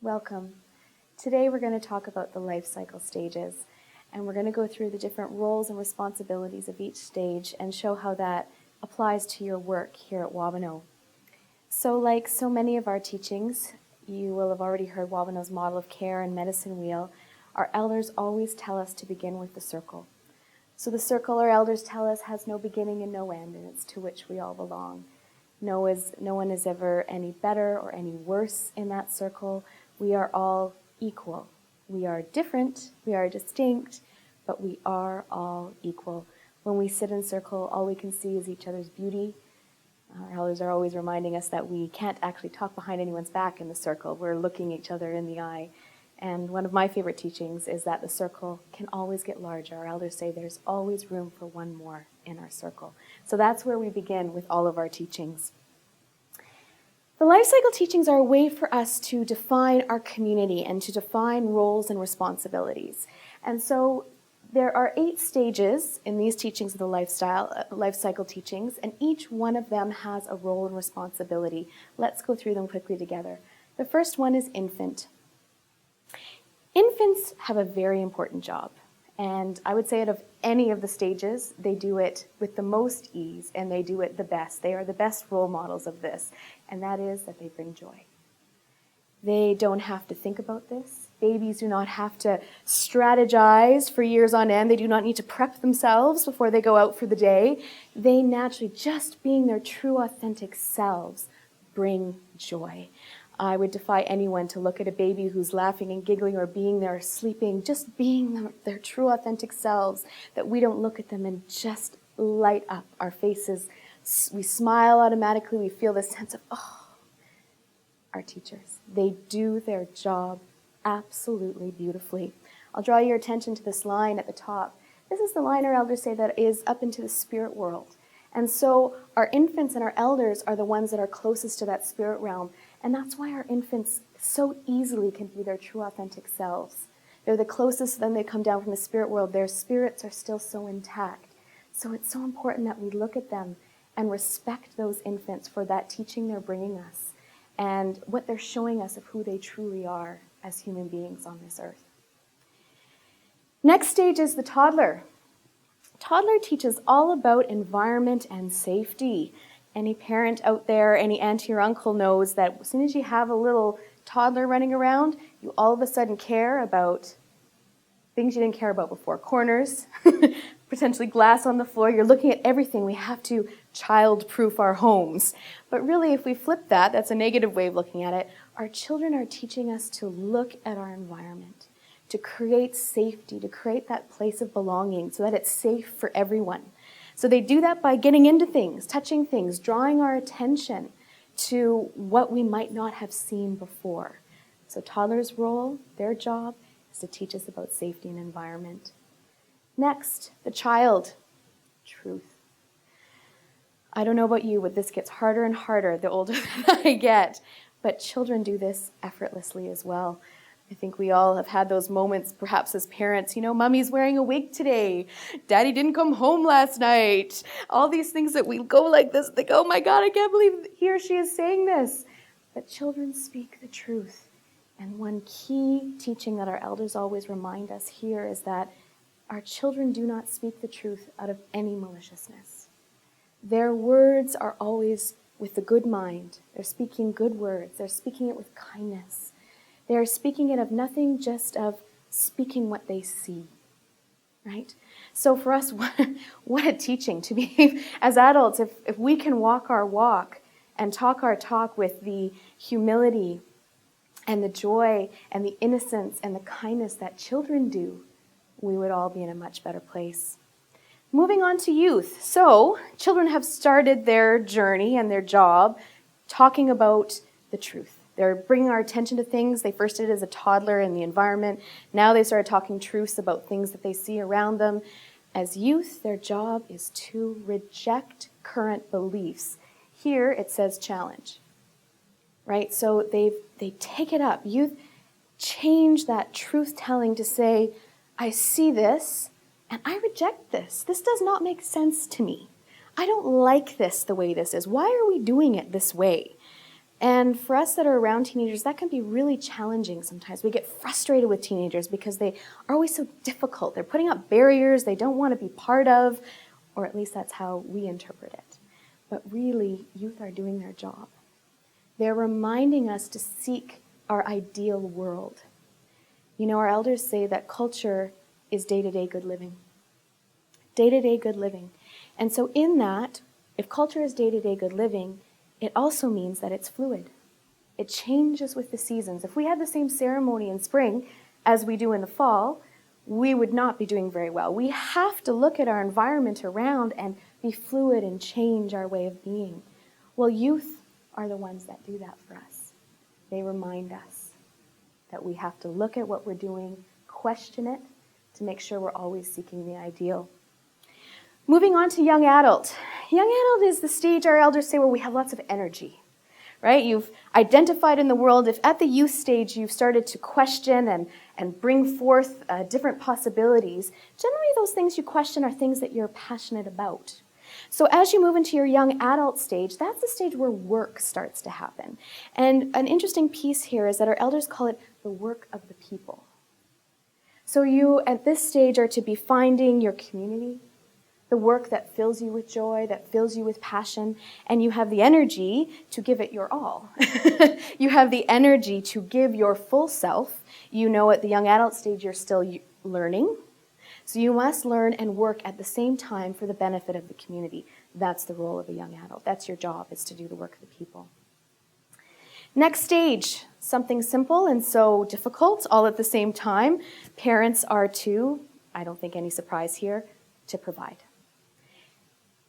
Welcome. Today we're going to talk about the life cycle stages, and we're going to go through the different roles and responsibilities of each stage and show how that applies to your work here at Wabano. So like so many of our teachings, you will have already heard Wabano's model of care and medicine wheel. Our elders always tell us to begin with the circle. So the circle, our elders tell us, has no beginning and no end, and it's to which we all belong. No one is ever any better or any worse in that circle. We are all equal. We are different, we are distinct, but we are all equal. When we sit in circle, all we can see is each other's beauty. Our elders are always reminding us that we can't actually talk behind anyone's back in the circle. We're looking each other in the eye. And one of my favorite teachings is that the circle can always get larger. Our elders say there's always room for one more in our circle. So that's where we begin with all of our teachings. The life cycle teachings are a way for us to define our community and to define roles and responsibilities. And so there are 8 stages in these teachings of the life cycle teachings, and each one of them has a role and responsibility. Let's go through them quickly together. The first one is infant. Infants have a very important job, and I would say out of any of the stages, they do it with the most ease, and they do it the best. They are the best role models of this, and that is that they bring joy. They don't have to think about this. Babies do not have to strategize for years on end. They do not need to prep themselves before they go out for the day. They naturally, just being their true, authentic selves, bring joy. I would defy anyone to look at a baby who's laughing and giggling or being there sleeping, just being their true authentic selves, that we don't look at them and just light up our faces. We smile automatically. We feel this sense of, oh, our teachers. They do their job absolutely beautifully. I'll draw your attention to this line at the top. This is the line our elders say that is up into the spirit world. And so our infants and our elders are the ones that are closest to that spirit realm. And that's why our infants so easily can be their true authentic selves. They're the closest, then they come down from the spirit world. Their spirits are still so intact. So it's so important that we look at them and respect those infants for that teaching they're bringing us and what they're showing us of who they truly are as human beings on this earth. Next stage is the toddler. Toddler teaches all about environment and safety. Any parent out there, any auntie or uncle knows that as soon as you have a little toddler running around, you all of a sudden care about things you didn't care about before. Corners, potentially glass on the floor. You're looking at everything. We have to child-proof our homes. But really, if we flip that, that's a negative way of looking at it. Our children are teaching us to look at our environment, to create safety, to create that place of belonging so that it's safe for everyone. So they do that by getting into things, touching things, drawing our attention to what we might not have seen before. So toddlers' role, their job, is to teach us about safety and environment. Next, the child, truth. I don't know about you, but this gets harder and harder the older that I get. But children do this effortlessly as well. I think we all have had those moments, perhaps as parents, Mommy's wearing a wig today. Daddy didn't come home last night. All these things that we go like this, think, oh my God, I can't believe he or she is saying this. But children speak the truth. And one key teaching that our elders always remind us here is that our children do not speak the truth out of any maliciousness. Their words are always with the good mind. They're speaking good words. They're speaking it with kindness. They are speaking it of nothing, just of speaking what they see, right? So for us, what a teaching to be, as adults, if we can walk our walk and talk our talk with the humility and the joy and the innocence and the kindness that children do, we would all be in a much better place. Moving on to youth. So children have started their journey and their job talking about the truth. They're bringing our attention to things. They first did it as a toddler in the environment. Now they started talking truths about things that they see around them. As youth, their job is to reject current beliefs. Here it says challenge, right? So they take it up. Youth change that truth-telling to say, I see this and I reject this. This does not make sense to me. I don't like this the way this is. Why are we doing it this way? And for us that are around teenagers, that can be really challenging sometimes. We get frustrated with teenagers because they are always so difficult. They're putting up barriers they don't want to be part of, or at least that's how we interpret it. But really, youth are doing their job. They're reminding us to seek our ideal world. You know, our elders say that culture is day-to-day good living. Day-to-day good living. And so in that, if culture is day-to-day good living, it also means that it's fluid. It changes with the seasons. If we had the same ceremony in spring as we do in the fall, we would not be doing very well. We have to look at our environment around and be fluid and change our way of being. Well, youth are the ones that do that for us. They remind us that we have to look at what we're doing, question it, to make sure we're always seeking the ideal. Moving on to young adult. Young adult is the stage our elders say where we have lots of energy, right? You've identified in the world. If at the youth stage you've started to question and bring forth different possibilities, generally those things you question are things that you're passionate about. So as you move into your young adult stage, that's the stage where work starts to happen. And an interesting piece here is that our elders call it the work of the people. So you, at this stage, are to be finding your community, the work that fills you with joy, that fills you with passion, and you have the energy to give it your all. You have the energy to give your full self. You know at the young adult stage you're still learning, so you must learn and work at the same time for the benefit of the community. That's the role of a young adult. That's your job, is to do the work of the people. Next stage, something simple and so difficult all at the same time. Parents are to, I don't think any surprise here, to provide.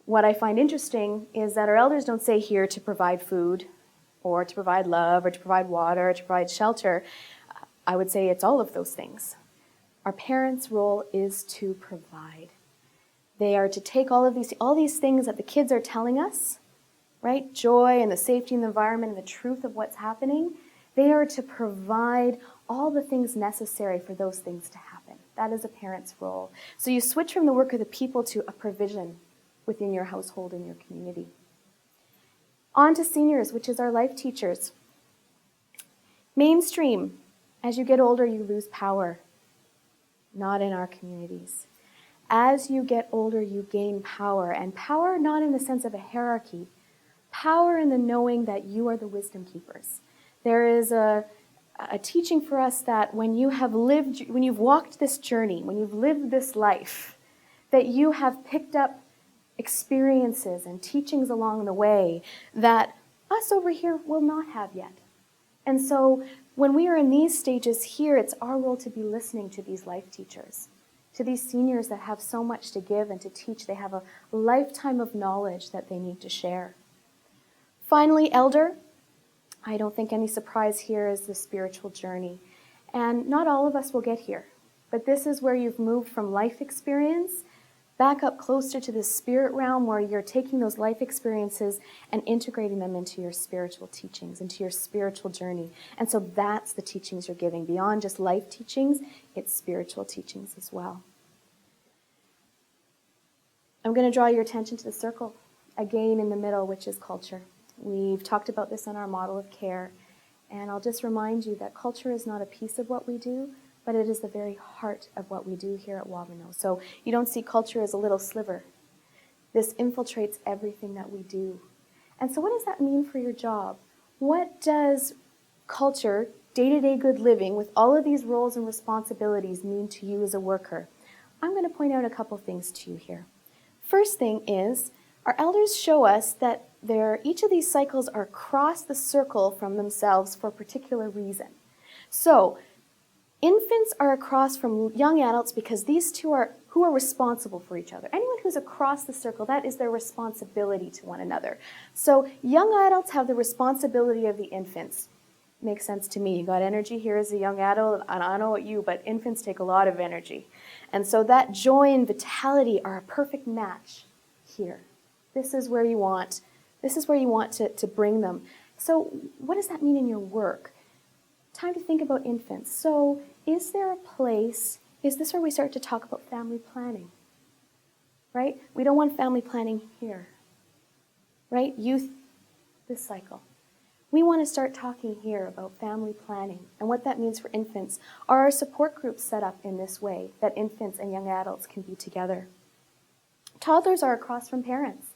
What I find interesting is that our elders don't say here to provide food or to provide love or to provide water or to provide shelter. I would say it's all of those things. Our parents' role is to provide. They are to take all these things that the kids are telling us, right? Joy and the safety and the environment and the truth of what's happening. They are to provide all the things necessary for those things to happen. That is a parent's role. So you switch from the work of the people to a provision within your household and your community. On to seniors, which is our life teachers. Mainstream. As you get older, you lose power. Not in our communities. As you get older, you gain power. And power not in the sense of a hierarchy. Power in the knowing that you are the wisdom keepers. There is a teaching for us that when you've walked this journey, when you've lived this life, that you have picked up experiences and teachings along the way that us over here will not have yet. And so when we are in these stages here, it's our role to be listening to these life teachers, to these seniors that have so much to give and to teach. They have a lifetime of knowledge that they need to share. Finally, elder. I don't think any surprise here is the spiritual journey. And not all of us will get here, but this is where you've moved from life experience back up closer to the spirit realm, where you're taking those life experiences and integrating them into your spiritual teachings, into your spiritual journey. And so that's the teachings you're giving. Beyond just life teachings, it's spiritual teachings as well. I'm going to draw your attention to the circle, again in the middle, which is culture. We've talked about this in our model of care, and I'll just remind you that culture is not a piece of what we do, but it is the very heart of what we do here at Wabano. So you don't see culture as a little sliver. This infiltrates everything that we do. And so what does that mean for your job? What does culture, day-to-day good living, with all of these roles and responsibilities mean to you as a worker? I'm going to point out a couple things to you here. First thing is, our elders show us that each of these cycles are across the circle from themselves for a particular reason. So, infants are across from young adults because these two are who are responsible for each other. Anyone who's across the circle, that is their responsibility to one another. So young adults have the responsibility of the infants. Makes sense to me. You got energy here as a young adult, and I don't know about you, but infants take a lot of energy. And so that joy and vitality are a perfect match here. This is where you want to bring them. So what does that mean in your work? Time to think about infants. So is there a place, is this where we start to talk about family planning? Right? We don't want family planning here. Right? Youth, this cycle. We want to start talking here about family planning and what that means for infants. Are our support groups set up in this way that infants and young adults can be together? Toddlers are across from parents.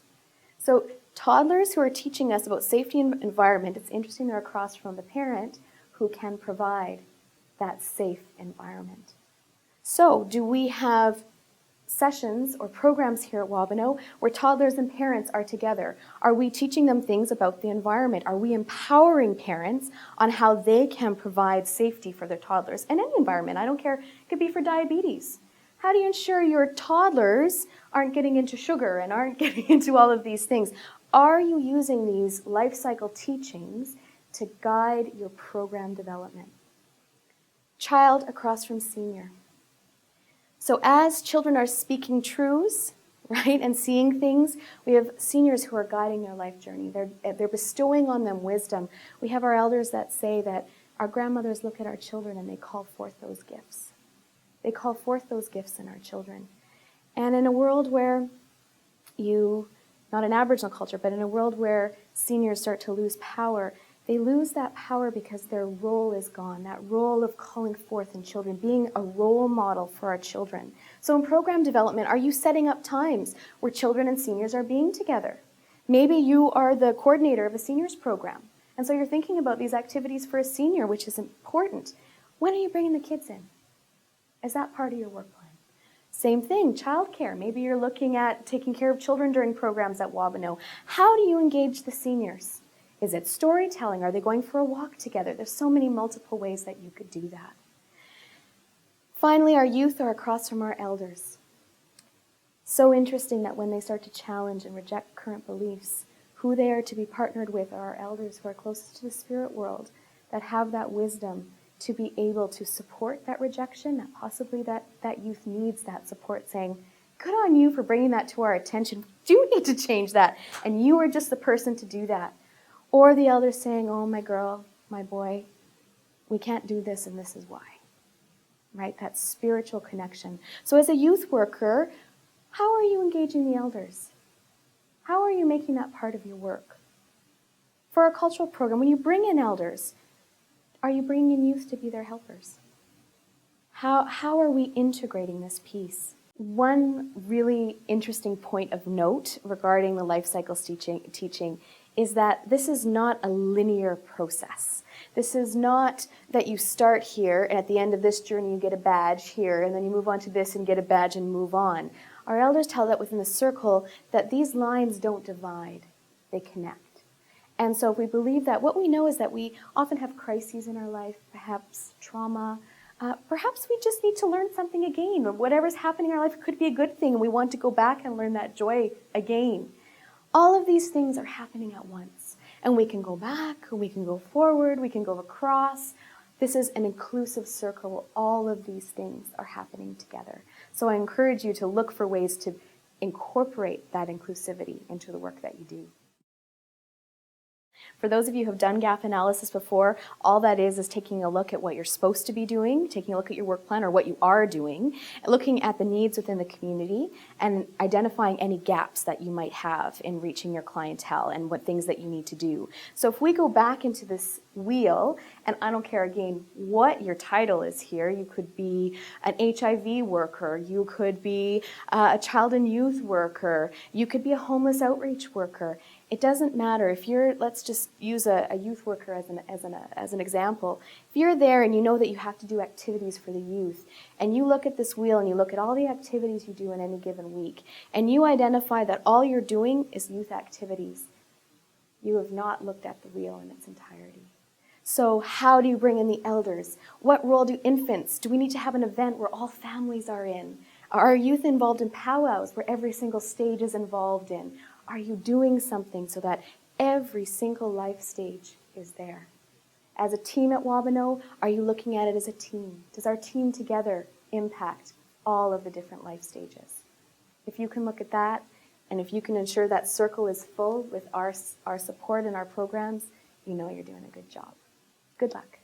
So toddlers who are teaching us about safety and environment, it's interesting they're across from the parent who can provide that safe environment. So do we have sessions or programs here at Wabano where toddlers and parents are together? Are we teaching them things about the environment? Are we empowering parents on how they can provide safety for their toddlers in any environment? I don't care, it could be for diabetes. How do you ensure your toddlers aren't getting into sugar and aren't getting into all of these things? Are you using these life cycle teachings to guide your program development? Child across from senior. So as children are speaking truths, right, and seeing things, we have seniors who are guiding their life journey. They're bestowing on them wisdom. We have our elders that say that our grandmothers look at our children and they call forth those gifts. They call forth those gifts in our children. And in a world where not an Aboriginal culture, but in a world where seniors start to lose power, they lose that power because their role is gone, that role of calling forth in children, being a role model for our children. So in program development, are you setting up times where children and seniors are being together? Maybe you are the coordinator of a seniors program, and so you're thinking about these activities for a senior, which is important. When are you bringing the kids in? Is that part of your work plan? Same thing, childcare. Maybe you're looking at taking care of children during programs at Wabano. How do you engage the seniors? Is it storytelling? Are they going for a walk together? There's so many multiple ways that you could do that. Finally, our youth are across from our elders. So interesting that when they start to challenge and reject current beliefs, who they are to be partnered with are our elders who are closest to the spirit world, that have that wisdom to be able to support that rejection, that possibly that youth needs that support, saying, good on you for bringing that to our attention. We do need to change that, and you are just the person to do that. Or the elders saying, oh, my girl, my boy, we can't do this, and this is why. Right? That spiritual connection. So as a youth worker, how are you engaging the elders? How are you making that part of your work? For our cultural program, when you bring in elders, are you bringing in youth to be their helpers? How are we integrating this piece? One really interesting point of note regarding the life cycles teaching is that this is not a linear process. This is not that you start here and at the end of this journey you get a badge here and then you move on to this and get a badge and move on. Our elders tell that within the circle that these lines don't divide, they connect. And so if we believe that, what we know is that we often have crises in our life, perhaps trauma, perhaps we just need to learn something again, or whatever's happening in our life could be a good thing and we want to go back and learn that joy again. All of these things are happening at once. And we can go back, or we can go forward, we can go across. This is an inclusive circle where all of these things are happening together. So I encourage you to look for ways to incorporate that inclusivity into the work that you do. For those of you who have done gap analysis before, all that is taking a look at what you're supposed to be doing, taking a look at your work plan or what you are doing, looking at the needs within the community, and identifying any gaps that you might have in reaching your clientele and what things that you need to do. So if we go back into this wheel, and I don't care again what your title is here, you could be an HIV worker, you could be a child and youth worker, you could be a homeless outreach worker. It doesn't matter if you're, let's just use a youth worker as an example. If you're there and you know that you have to do activities for the youth, and you look at this wheel and you look at all the activities you do in any given week, and you identify that all you're doing is youth activities, you have not looked at the wheel in its entirety. So how do you bring in the elders? What role do infants? Do we need to have an event where all families are in? Are youth involved in powwows where every single stage is involved in? Are you doing something so that every single life stage is there? As a team at Wabano, are you looking at it as a team? Does our team together impact all of the different life stages? If you can look at that, and if you can ensure that circle is full with our support and our programs, you know you're doing a good job. Good luck.